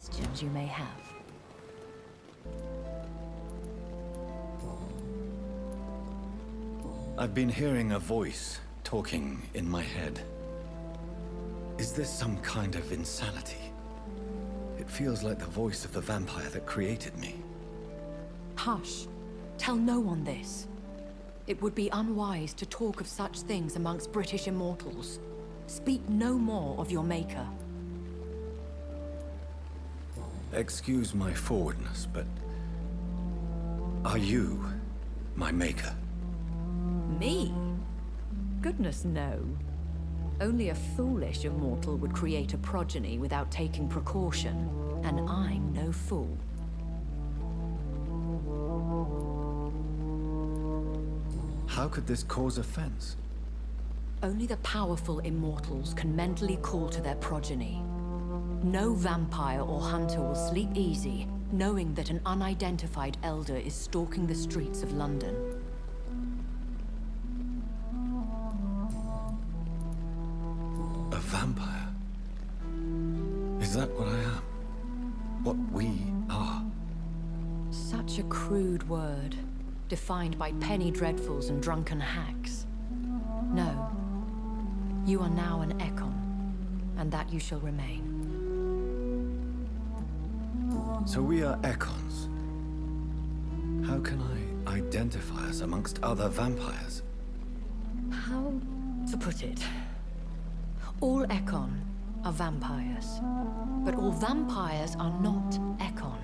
questions you may have. I've been hearing a voice talking in my head. Is this some kind of insanity? It feels like the voice of the vampire that created me. Hush. Tell no one this. It would be unwise to talk of such things amongst British immortals. Speak no more of your maker. Excuse my forwardness, but are you my maker? Me? Goodness, no. Only a foolish immortal would create a progeny without taking precaution, and I'm no fool. How could this cause offense? Only the powerful immortals can mentally call to their progeny. No vampire or hunter will sleep easy, knowing that an unidentified elder is stalking the streets of London. A vampire? Is that what I am? What we are? Such a crude word, defined by penny dreadfuls and drunken hacks. No. You are now an Ekon, and that you shall remain. So we are Ekons. How can I identify us amongst other vampires? How to put it? All Ekon are vampires, but all vampires are not Ekon.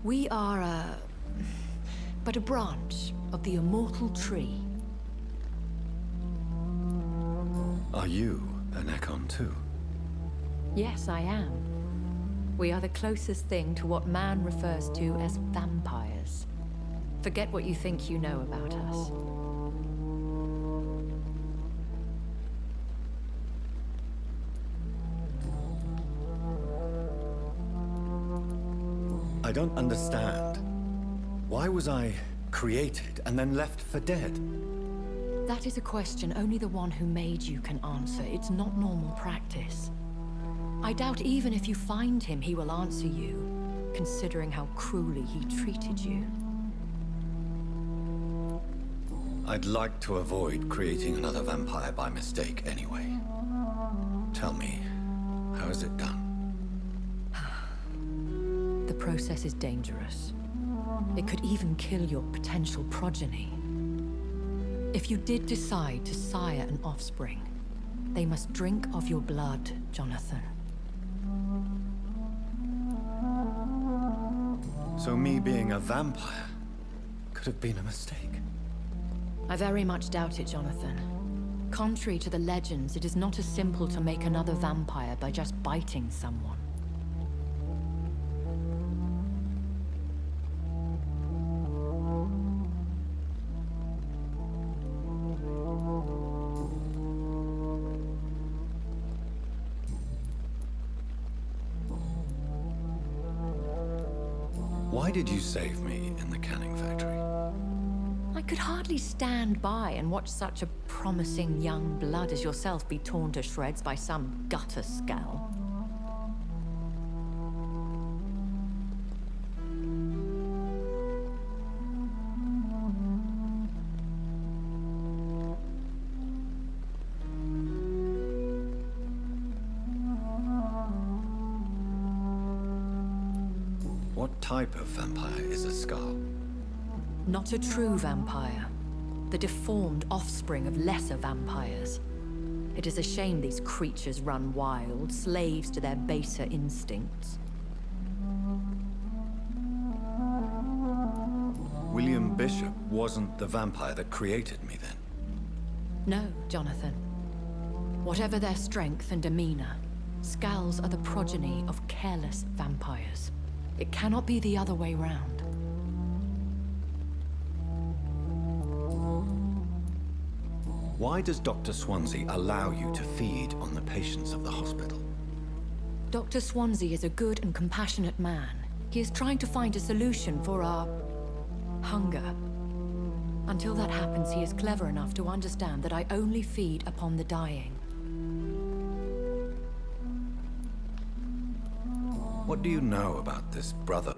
We are but a branch of the immortal tree. Are you an Ekon too? Yes, I am. We are the closest thing to what man refers to as vampires. Forget what you think you know about us. I don't understand. Why was I created and then left for dead? That is a question only the one who made you can answer. It's not normal practice. I doubt even if you find him, he will answer you, considering how cruelly he treated you. I'd like to avoid creating another vampire by mistake anyway. Tell me, how is it done? The process is dangerous. It could even kill your potential progeny. If you did decide to sire an offspring, they must drink of your blood, Jonathan. So me being a vampire could have been a mistake. I very much doubt it, Jonathan. Contrary to the legends, it is not as simple to make another vampire by just biting someone. Why did you save me in the canning factory? I could hardly stand by and watch such a promising young blood as yourself be torn to shreds by some gutter scowl. What type of vampire is a skull? Not a true vampire. The deformed offspring of lesser vampires. It is a shame these creatures run wild, slaves to their baser instincts. William Bishop wasn't the vampire that created me then? No, Jonathan. Whatever their strength and demeanor, Skulls are the progeny of careless vampires. It cannot be the other way round. Why does Dr. Swansea allow you to feed on the patients of the hospital? Dr. Swansea is a good and compassionate man. He is trying to find a solution for our hunger. Until that happens, he is clever enough to understand that I only feed upon the dying. What do you know about this brother?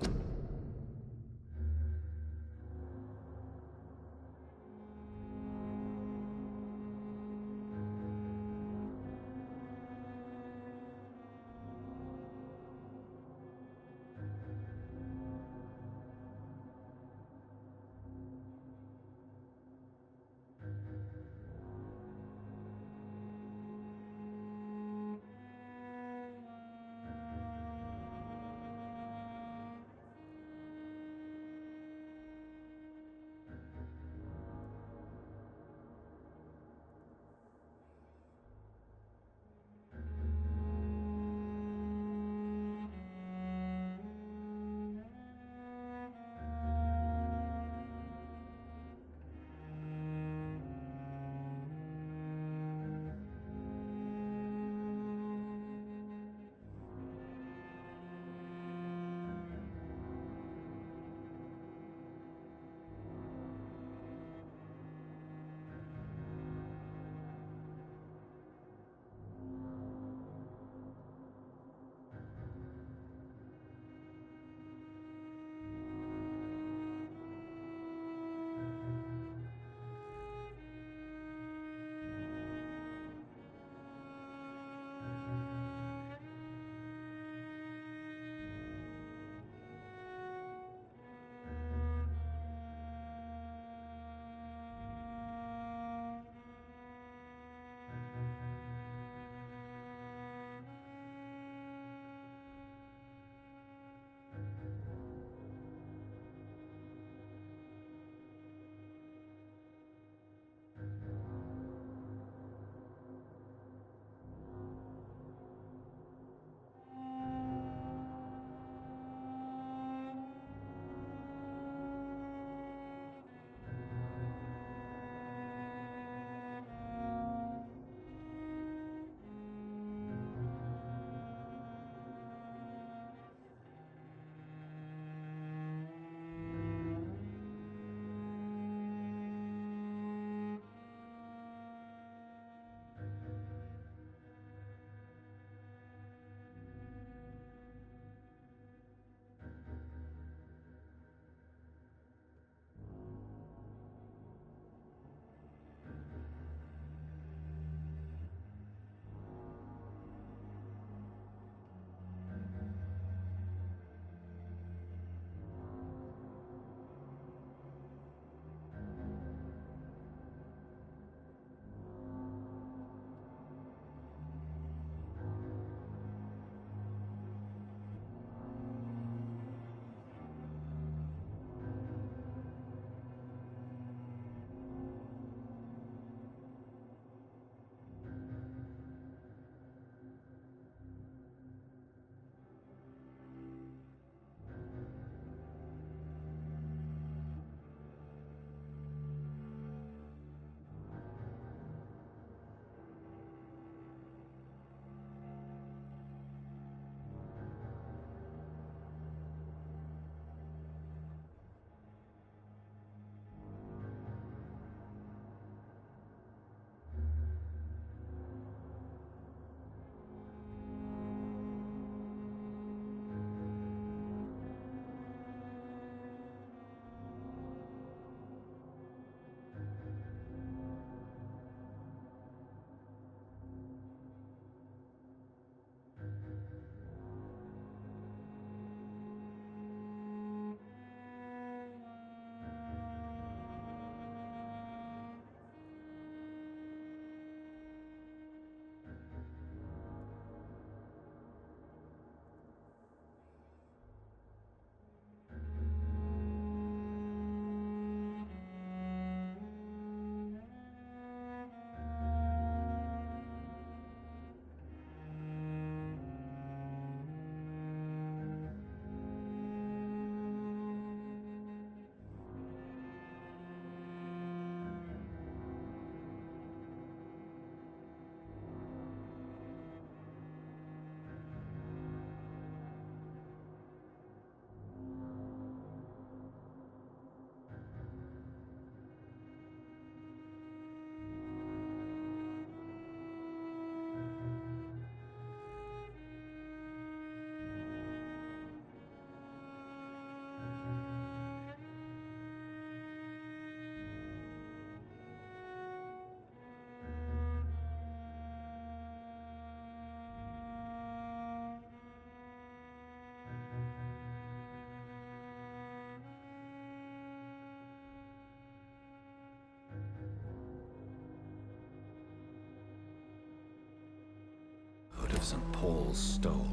of St. Paul's stole.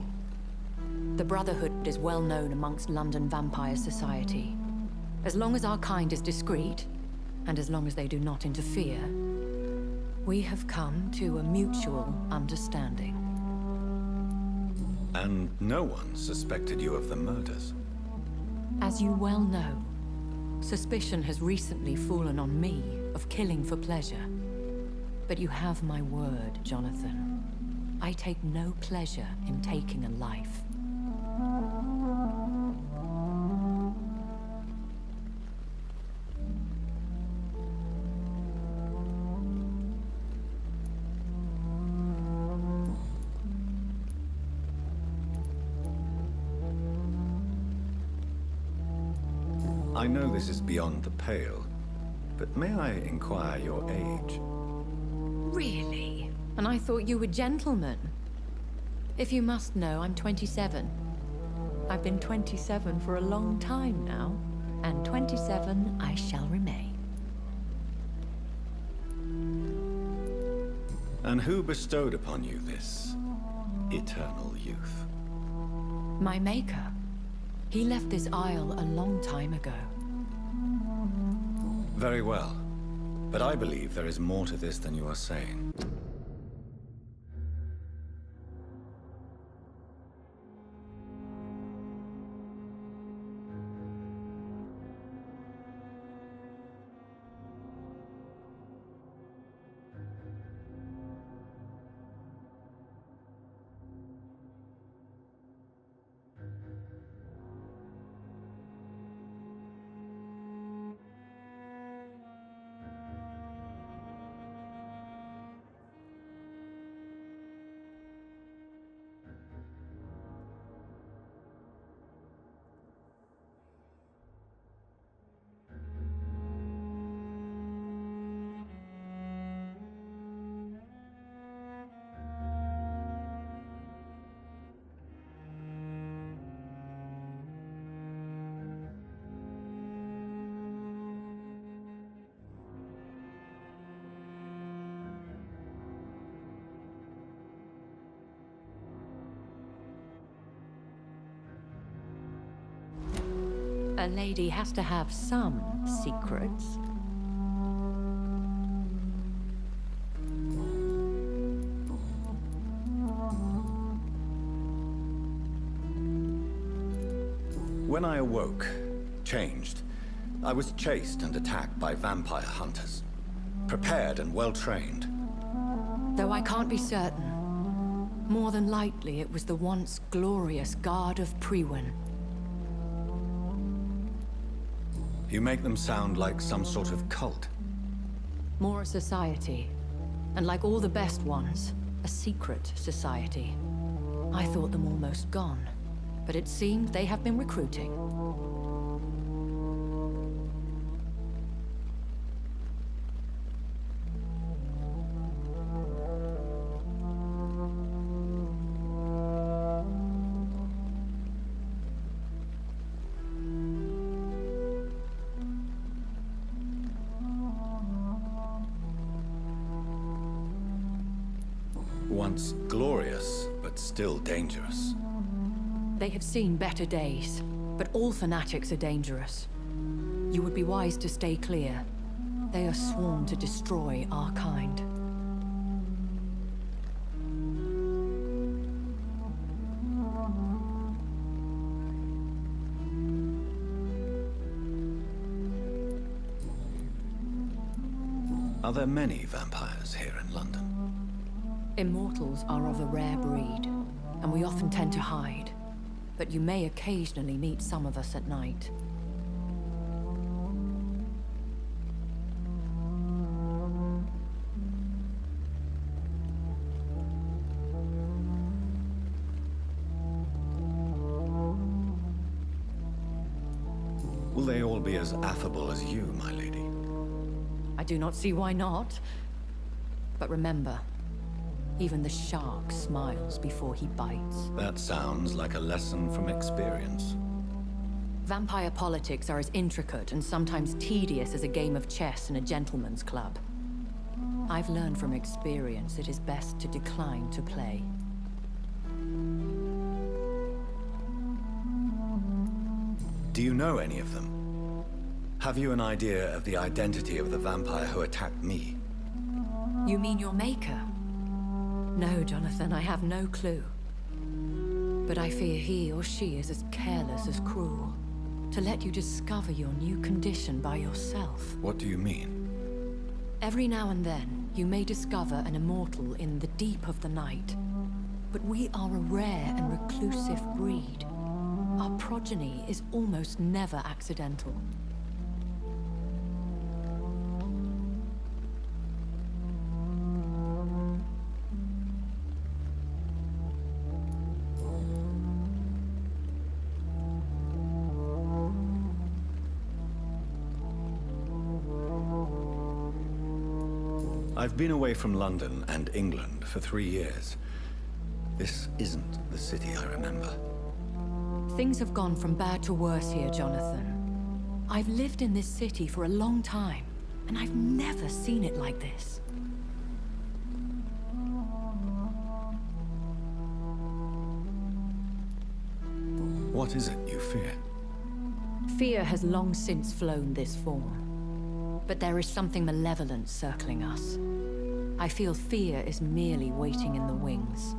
The Brotherhood is well known amongst London vampire society. As long as our kind is discreet, and as long as they do not interfere, we have come to a mutual understanding. And no one suspected you of the murders. As you well know, suspicion has recently fallen on me of killing for pleasure. But you have my word, Jonathan. I take no pleasure in taking a life. I know this is beyond the pale, but may I inquire your age? Really? And I thought you were gentlemen. If you must know, I'm 27. I've been 27 for a long time now, and 27 I shall remain. And who bestowed upon you this eternal youth? My maker. He left this isle a long time ago. Very well. But I believe there is more to this than you are saying. A lady has to have some secrets. When I awoke, changed, I was chased and attacked by vampire hunters. Prepared and well-trained. Though I can't be certain. More than likely, it was the once glorious Guard of Priwen. You make them sound like some sort of cult. More a society. And like all the best ones, a secret society. I thought them almost gone. But it seemed they have been recruiting. Once glorious, but still dangerous. They have seen better days, but all fanatics are dangerous. You would be wise to stay clear. They are sworn to destroy our kind. Are there many vampires here in London? Immortals are of a rare breed, and we often tend to hide. But you may occasionally meet some of us at night. Will they all be as affable as you, my lady? I do not see why not. But remember, even the shark smiles before he bites. That sounds like a lesson from experience. Vampire politics are as intricate and sometimes tedious as a game of chess in a gentleman's club. I've learned from experience it is best to decline to play. Do you know any of them? Have you an idea of the identity of the vampire who attacked me? You mean your maker? No, Jonathan, I have no clue. But I fear he or she is as careless as cruel. To let you discover your new condition by yourself. What do you mean? Every now and then, you may discover an immortal in the deep of the night. But we are a rare and reclusive breed. Our progeny is almost never accidental. I've been away from London and England for 3 years. This isn't the city I remember. Things have gone from bad to worse here, Jonathan. I've lived in this city for a long time, and I've never seen it like this. What is it you fear? Fear has long since flown this form. But there is something malevolent circling us. I feel fear is merely waiting in the wings.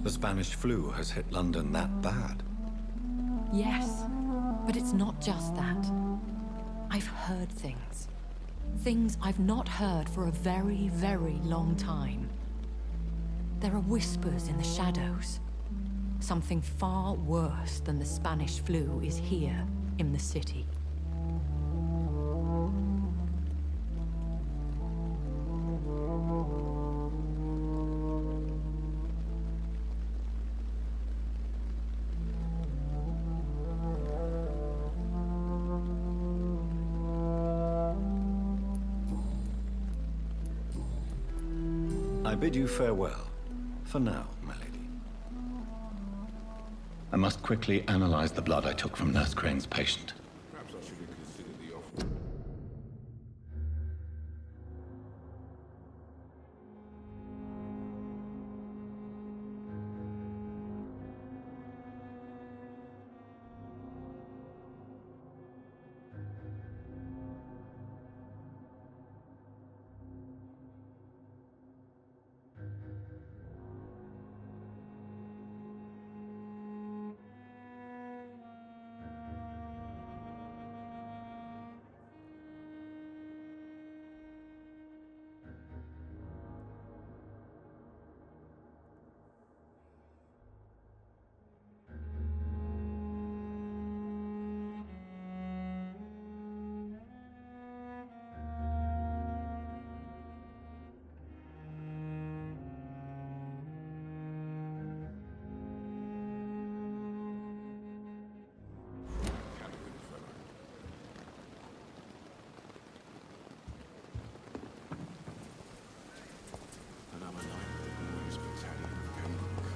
The Spanish flu has hit London that bad. Yes, but it's not just that. I've heard things. Things I've not heard for a very, very long time. There are whispers in the shadows. Something far worse than the Spanish flu is here in the city. I bid you farewell, for now, my lady. I must quickly analyze the blood I took from Nurse Crane's patient. Perhaps I should reconsider the offer. Another night with the boys' battalion of Pembroke.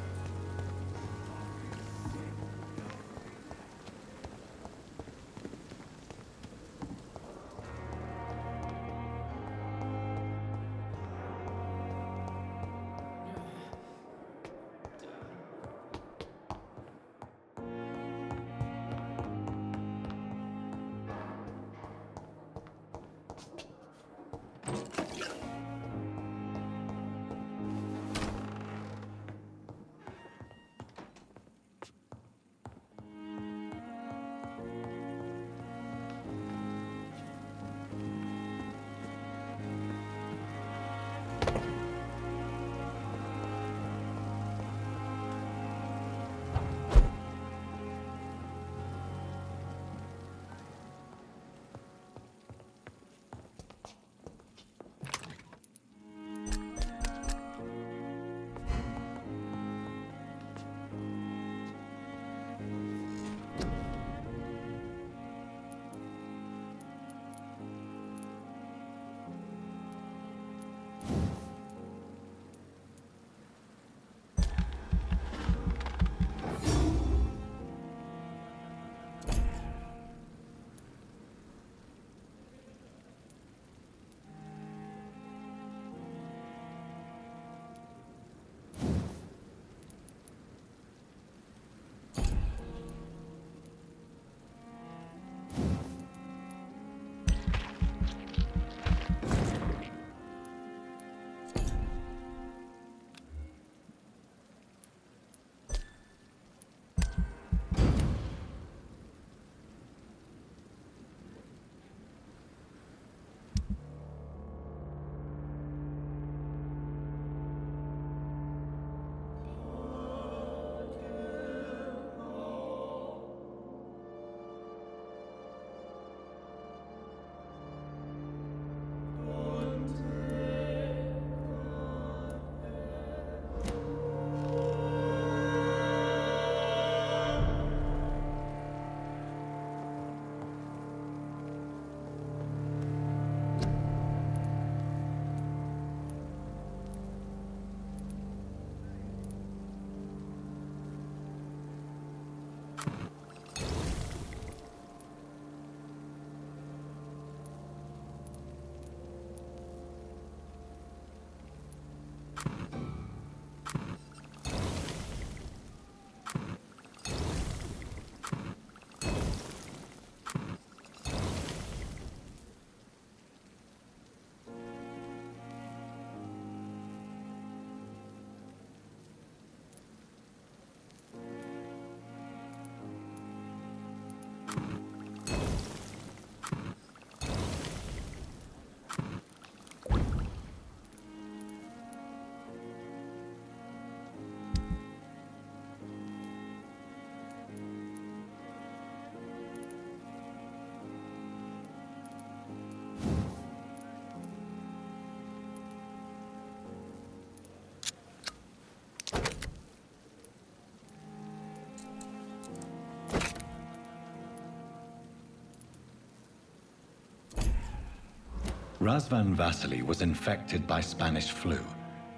Razvan Vasily was infected by Spanish flu,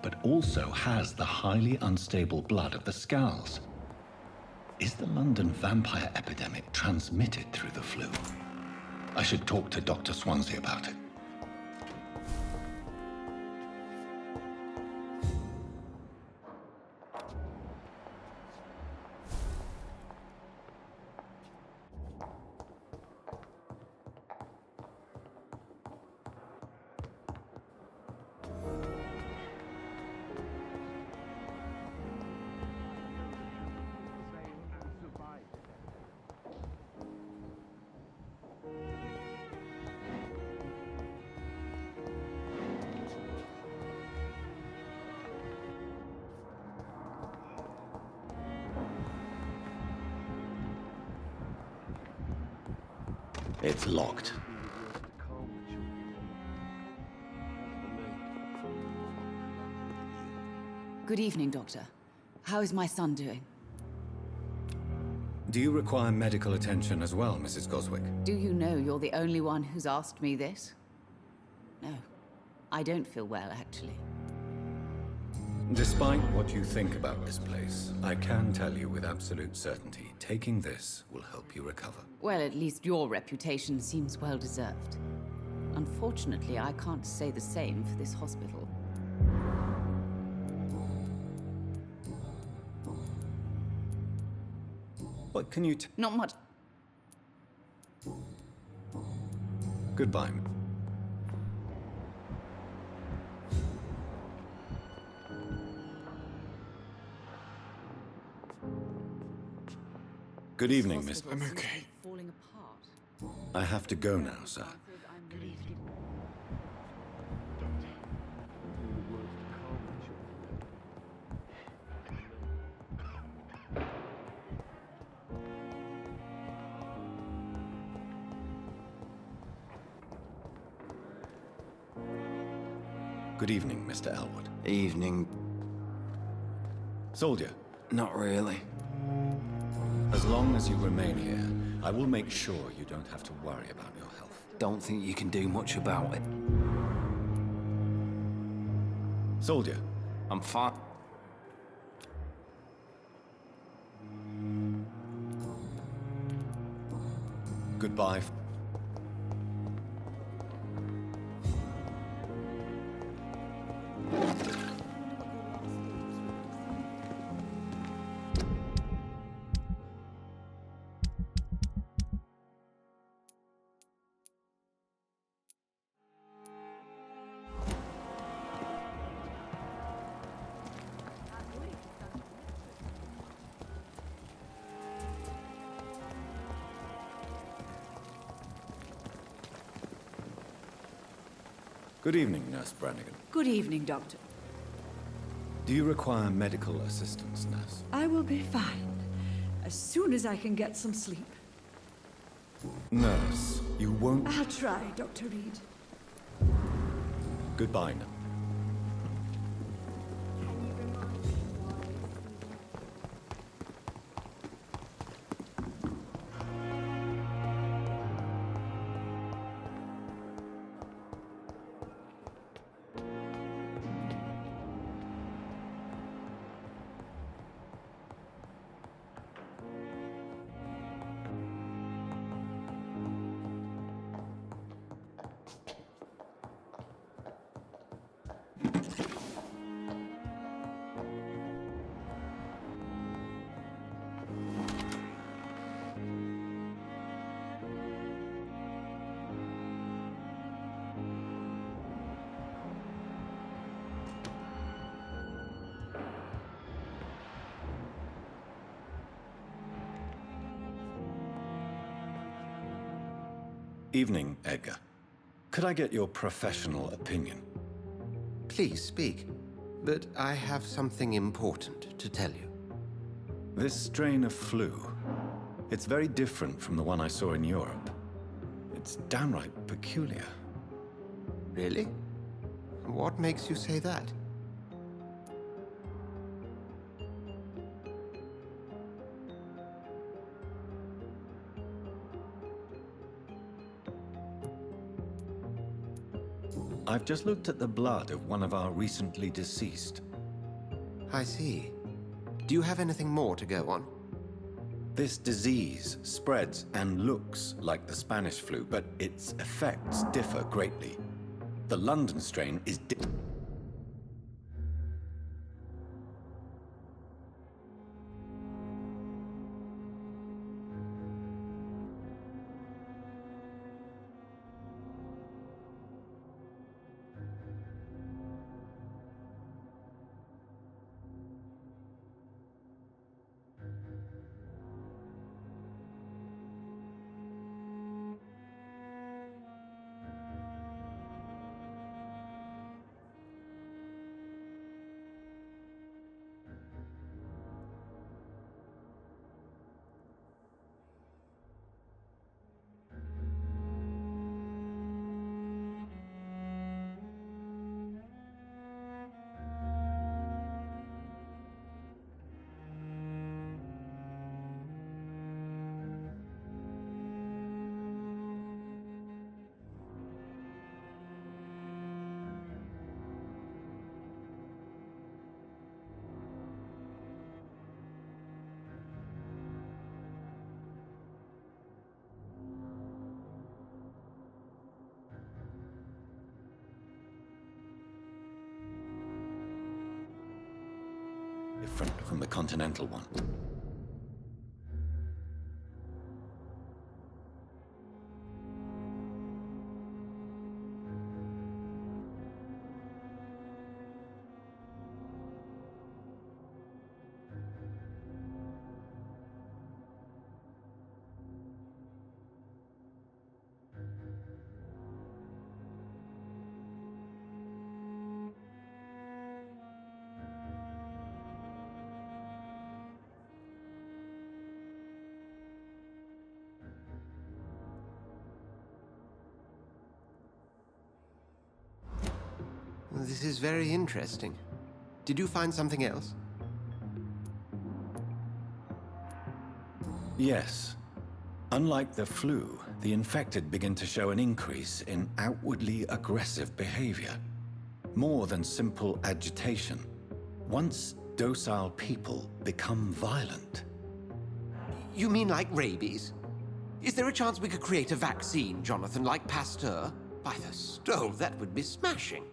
but also has the highly unstable blood of the Scows. Is the London vampire epidemic transmitted through the flu? I should talk to Dr. Swansea about it. It's locked. Good evening, Doctor. How is my son doing? Do you require medical attention as well, Mrs. Goswick? Do you know you're the only one who's asked me this? No, I don't feel well, actually. Despite what you think about this place, I can tell you with absolute certainty, taking this will help you recover. Well, at least your reputation seems well deserved. Unfortunately, I can't say the same for this hospital. What can you Not much. Goodbye. Good evening, Miss. I'm okay. Falling apart. I have to go now, sir. Good evening. Good evening, Mr. Elwood. Evening. Soldier, Not really. as long as you remain here, I will make sure you don't have to worry about your health. Don't think you can do much about it. Soldier, I'm fine. goodbye. Good evening, Nurse Brannigan. Good evening, Doctor. Do you require medical assistance, Nurse? I will be fine as soon as I can get some sleep. Nurse, you won't... I'll try, Dr. Reed. Goodbye, Nurse. Evening, Edgar. Could I get your professional opinion? Please speak, but I have something important to tell you. This strain of flu, it's very different from the one I saw in Europe. It's downright peculiar. Really? What makes you say that? I've just looked at the blood of one of our recently deceased. I see. Do you have anything more to go on? This disease spreads and looks like the Spanish flu, but its effects differ greatly. The London strain is different from the continental one. This is very interesting. Did you find something else? Yes. Unlike the flu, the infected begin to show an increase in outwardly aggressive behavior. More than simple agitation. Once docile people become violent. You mean like rabies? Is there a chance we could create a vaccine, Jonathan, like Pasteur? By the stole, that would be smashing.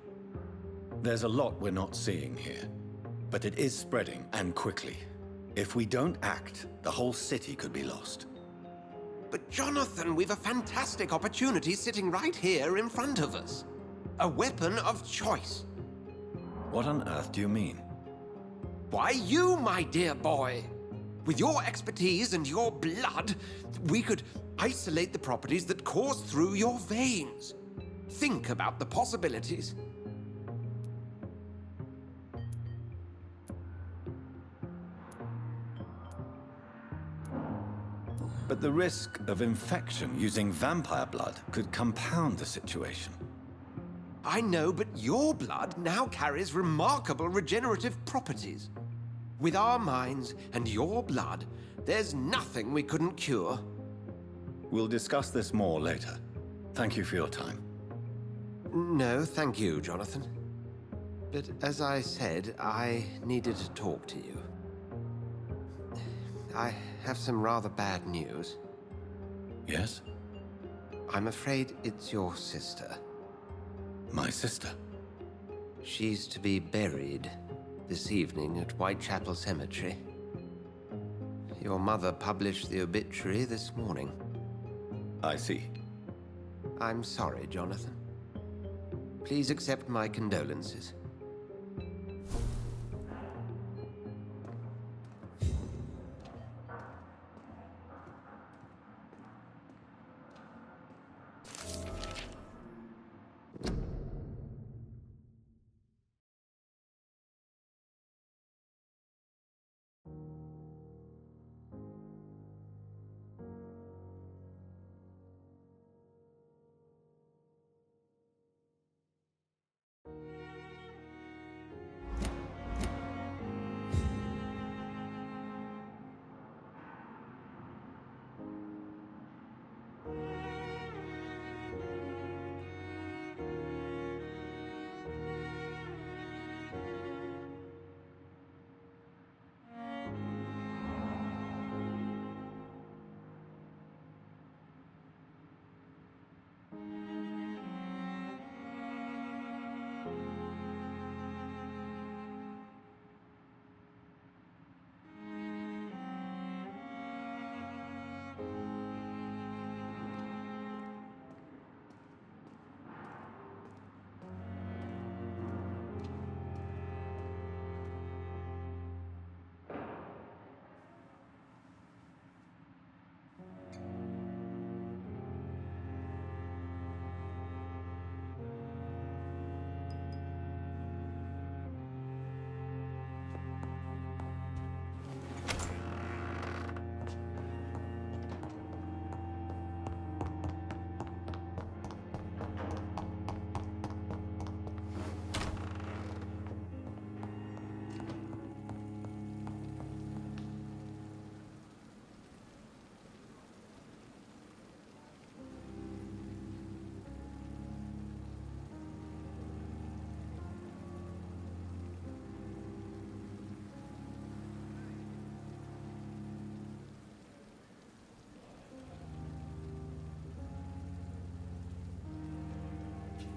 There's a lot we're not seeing here. But it is spreading, and quickly. If we don't act, the whole city could be lost. But Jonathan, we've a fantastic opportunity sitting right here in front of us. A weapon of choice. What on earth do you mean? Why, you, my dear boy. With your expertise and your blood, we could isolate the properties that course through your veins. Think about the possibilities. But the risk of infection using vampire blood could compound the situation. I know, but your blood now carries remarkable regenerative properties. With our minds and your blood, there's nothing we couldn't cure. We'll discuss this more later. Thank you for your time. No, thank you, Jonathan. But as I said, I needed to talk to you. I have some rather bad news. Yes? I'm afraid it's your sister. My sister? She's to be buried this evening at Whitechapel Cemetery. Your mother published the obituary this morning. I see. I'm sorry, Jonathan. Please accept my condolences.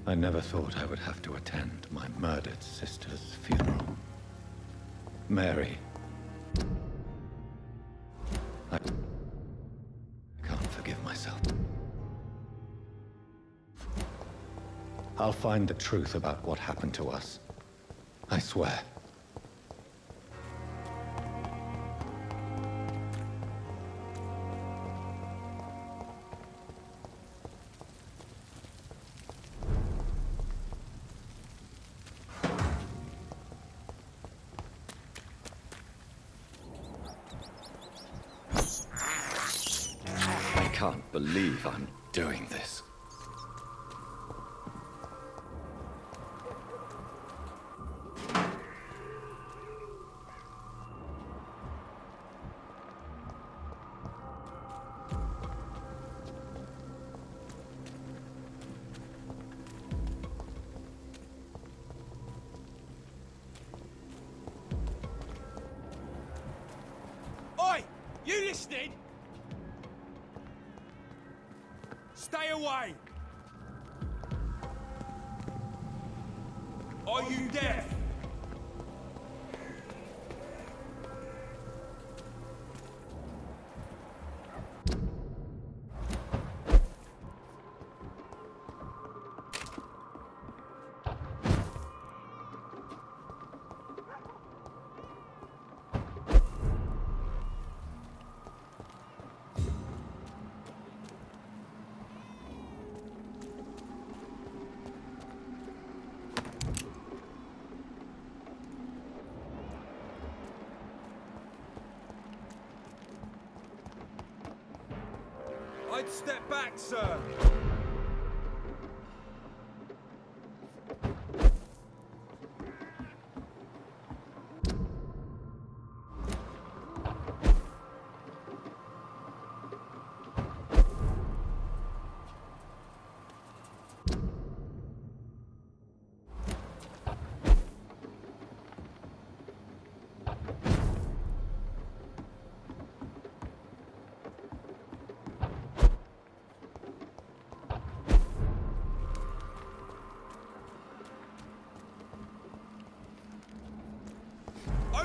I never thought I would have to attend my murdered sister's funeral. Mary. I can't forgive myself. I'll find the truth about what happened to us. I swear. I can't believe I'm doing this. Oi! You listening? Stay away! Are you deaf? I'd step back, sir.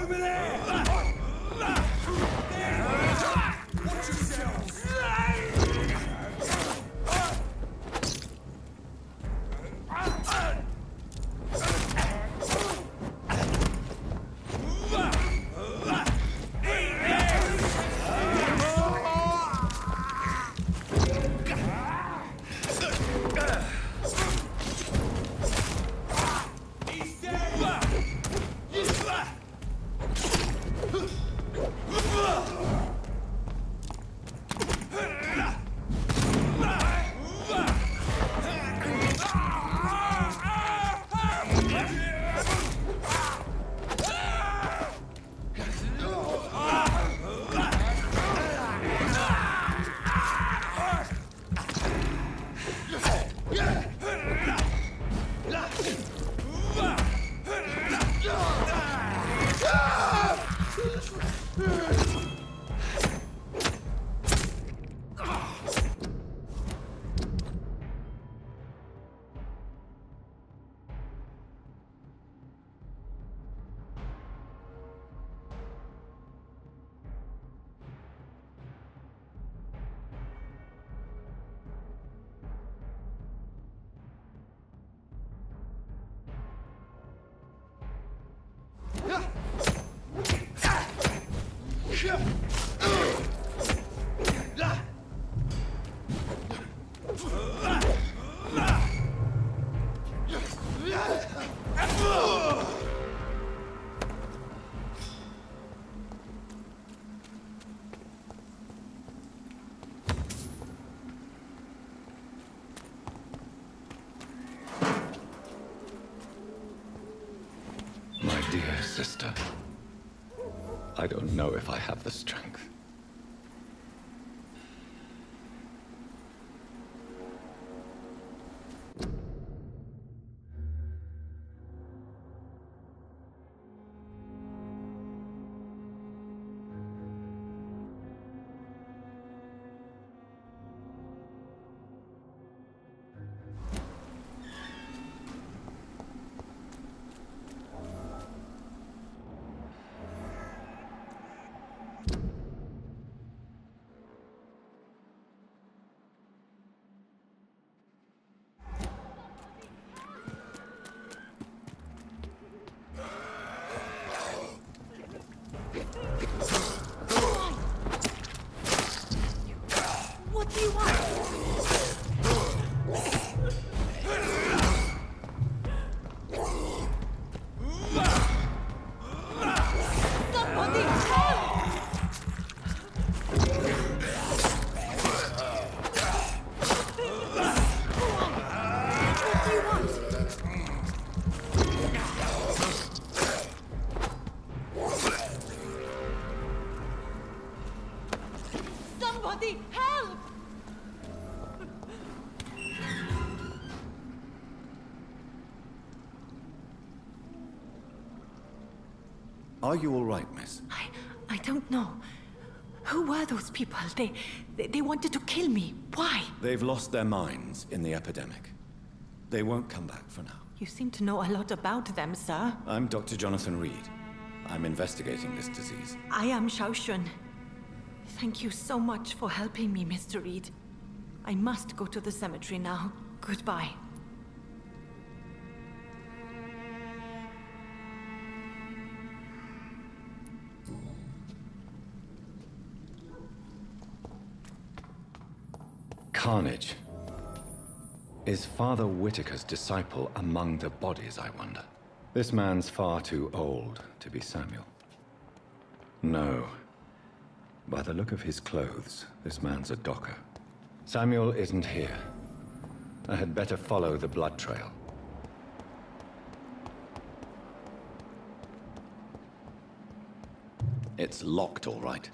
Over there! Watch yourselves! He's dead! sister. I don't know if I have the strength. What do you want? Somebody help! What do you want? Somebody help! Are you all right, miss? I don't know. Who were those people? They wanted to kill me. Why? They've lost their minds in the epidemic. They won't come back for now. You seem to know a lot about them, sir. I'm Dr. Jonathan Reed. I'm investigating this disease. I am Shaoshun. Thank you so much for helping me, Mr. Reed. I must go to the cemetery now. Goodbye. Carnage. Is Father Whitaker's disciple among the bodies, I wonder? This man's far too old to be Samuel. No. By the look of his clothes, this man's a docker. Samuel isn't here. I had better follow the blood trail. It's locked, all right.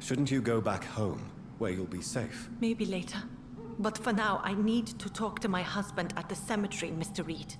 Shouldn't you go back home, where you'll be safe? Maybe later. But for now, I need to talk to my husband at the cemetery, Mr. Reed.